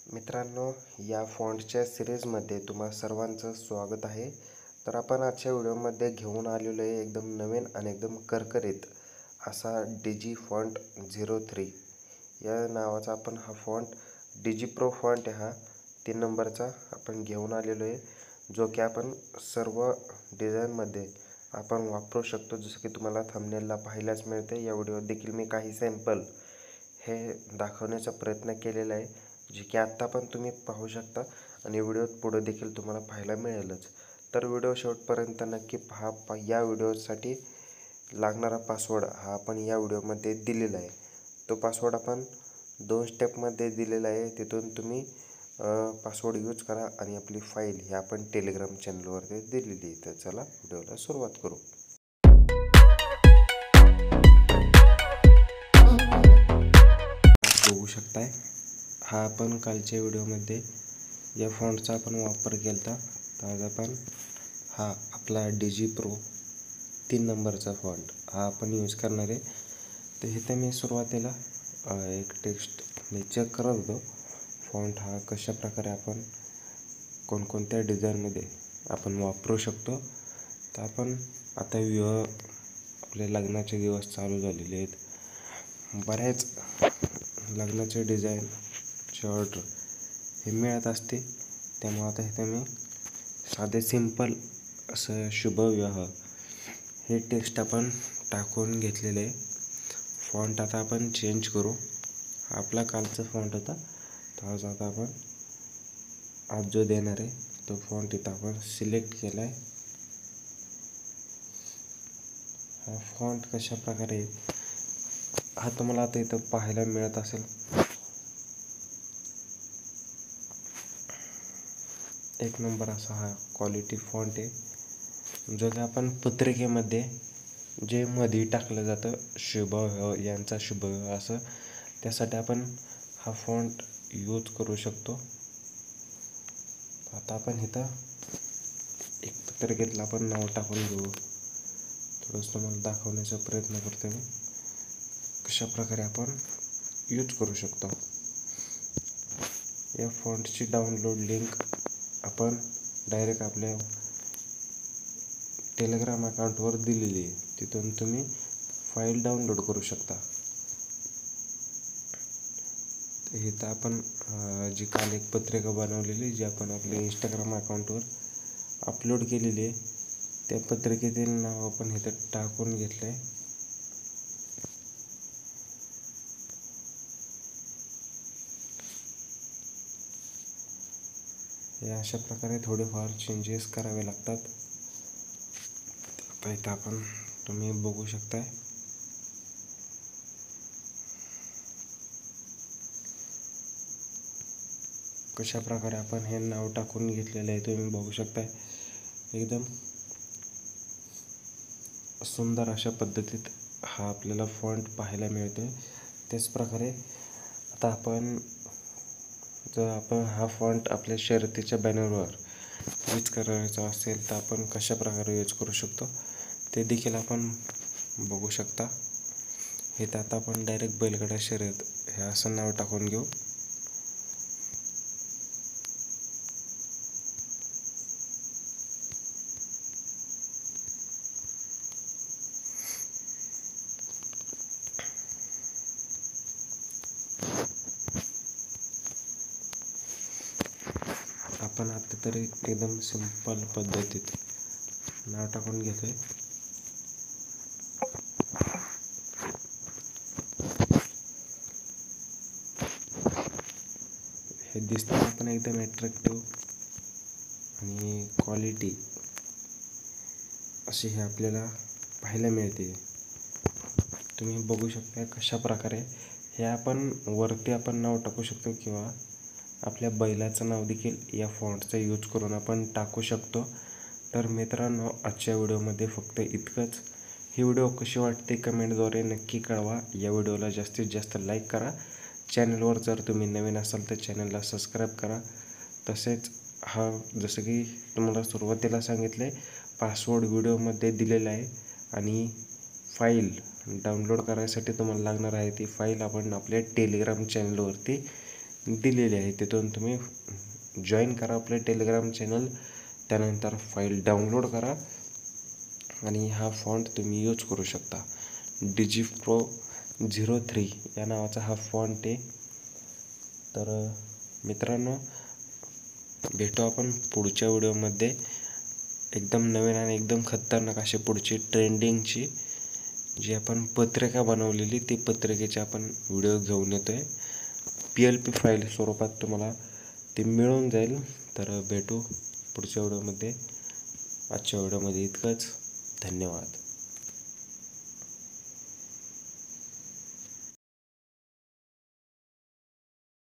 मित्रांनो, या फॉन्टच्या सिरीजमध्ये तुम्हा सर्वांचं स्वागत आहे. तर आपण आजच्या व्हिडिओमध्ये घेऊन आलेलो आहे एकदम नवीन आणि एकदम करकरीत असा डिजी फॉन्ट 03 या नावाचा आपण हा फॉन्ट डिजी प्रो फॉन्ट हा 3 नंबरचा आपण घेऊन आलेलो आहे, जो की आपण सर्व डिझाईनमध्ये आपण वापरू शकतो. जसं की तुम्हाला थंबनेलला पाहायलाच मिळते. या व्हिडिओत देखील मी काही सॅम्पल हे दाखवण्याचा प्रयत्न केलेला आहे, जे की आत्ता पण तुम्ही पाहू शकता आणि व्हिडिओत पुढे देखील तुम्हाला पाहायला मिळेलच. तर व्हिडिओ शेवटपर्यंत नक्की पहा. या व्हिडिओसाठी लागणारा पासवर्ड हा आपण या व्हिडिओमध्ये दिलेला आहे. तो पासवर्ड आपण 2 स्टेपमध्ये दिलेला आहे. तिथून तुम्ही पासवर्ड यूज करा आणि आपली फाईल ही आपण टेलिग्राम चॅनलवरती दिलेली आहे. तर चला व्हिडिओला सुरुवात करू. बघू शकताय, हा आपण कालच्या व्हिडिओमध्ये या फॉन्टचा आपण वापर केला होता. तर आज आपण हा आपला डिजी प्रो 3 नंबरचा फॉन्ट हा आपण यूज करणार आहे. तर इथे मी सुरुवातीला एक टेक्स्ट मी चेक करत होतो फॉन्ट हा कशा प्रकारे आपण कोणकोणत्या डिझाईनमध्ये आपण वापरू शकतो. तर आपण आता आपले लग्नाचे दिवस चालू झालेले आहेत. बऱ्याच लग्नाचे डिझाईनची ऑर्डर हे मिळत असते. त्यामुळे आता इथे मी साधे सिंपल असं शुभविवाह हे टेक्स्ट आपण टाकून घेतलेलं आहे. फॉन्ट आता आपण चेंज करू. आपला कालचा फॉन्ट होता, तर आज आता आपण आज जो देणार आहे तो फॉन्ट इथं आपण सिलेक्ट केला आहे. हा फॉन्ट कशा प्रकारे हा तुम्हाला आता इथं पाहायला मिळत असेल. एक नंबर असा हा क्वालिटी फॉन्ट आहे, जो की आपण पत्रिकेमध्ये जे मध्ये टाकलं जातं शुभविवाह यांचा शुभविवाह असं, त्यासाठी आपण हा फॉन्ट यूज करू शकतो. आता आपण इथं एक पत्रिकेतलं आपण नाव टाकून घेऊ. थोडंसं तुम्हाला दाखवण्याचा प्रयत्न करतो मी कशा प्रकारे आपण यूज करू शकतो. या फॉन्टची डाउनलोड लिंक आपण डायरेक्ट आपल्या टेलिग्राम अकाउंटवर दिलेली आहे. तिथून तुम्ही फाईल डाउनलोड करू शकता. इथं आपण जी काल एक पत्रिका बनवलेली जी आपण आपल्या इंस्टाग्राम अकाउंटवर अपलोड केलेली आहे, त्या पत्रिकेतील नाव आपण इथं टाकून घेतलं आहे. हे अशा प्रकारे थोडेफार चेंजेस करावे लागतात. आता इथं आपण तुम्ही बघू शकताय कशा प्रकारे आपण हे नाव टाकून घेतलेलं आहे. तुम्ही बघू शकताय एकदम सुंदर अशा पद्धतीत हा आपल्याला फॉन्ट पाहायला मिळतो. त्याच प्रकारे आता जर आपण हा फॉन्ट आपल्या शर्यतीच्या बॅनरवर यूज करायचा असेल तर आपण कशा प्रकारे यूज करू शकतो ते देखील आपण बघू शकता. हे तर आता आपण डायरेक्ट बैलगाडा शर्यत हे असं नाव टाकून घेऊ. आपण आता तरी एकदम सिंपल पद्धतीत नाव टाकून घेतोय. हे दिसताना पण एकदम अट्रॅक्टिव्ह आणि क्वालिटी अशी हे आपल्याला पाहायला मिळते. तुम्ही बघू शकता कशा प्रकारे हे आपण वरती आपण नाव टाकू शकतो किंवा आपल्या बैलाचं नाव देखील या फॉन्टचा यूज करून आपण टाकू शकतो. तर मित्रांनो, आजच्या व्हिडिओमध्ये फक्त इतकंच. ही व्हिडिओ कशी वाटते कमेंटद्वारे नक्की कळवा. या व्हिडिओला जास्तीत जास्त लाईक करा. चॅनलवर जर तुम्ही नवीन असाल तर चॅनलला सबस्क्राईब करा. तसेच हा जसं की तुम्हाला सुरुवातीला सांगितले पासवर्ड व्हिडिओमध्ये दिलेला आहे आणि फाईल डाउनलोड करायसाठी तुम्हाला लागणार आहे ती फाईल आपण आपल्या टेलिग्राम चॅनलवरती दिलेली आहे, तिथून तुम्ही जॉईन करा आपले टेलिग्राम चॅनल. त्यानंतर फाईल डाउनलोड करा आणि हा फॉन्ट तुम्ही यूज करू शकता. DigiPro 03 या नावाचा हा फॉन्ट आहे. तर मित्रांनो, भेटू आपण पुढच्या व्हिडिओमध्ये एकदम नवीन आणि एकदम खतरनाक अशी पुढची ट्रेंडिंगची जी आपण पत्रिका बनवलेली ती पत्रिकेची आपण व्हिडिओ घेऊन येतो आहे. PLP फाईल स्वरूपात तुम्हाला ते मिळून जाईल. तर भेटू पुढच्या व्हिडिओमध्ये. आजच्या व्हिडिओमध्ये इतकंच. धन्यवाद.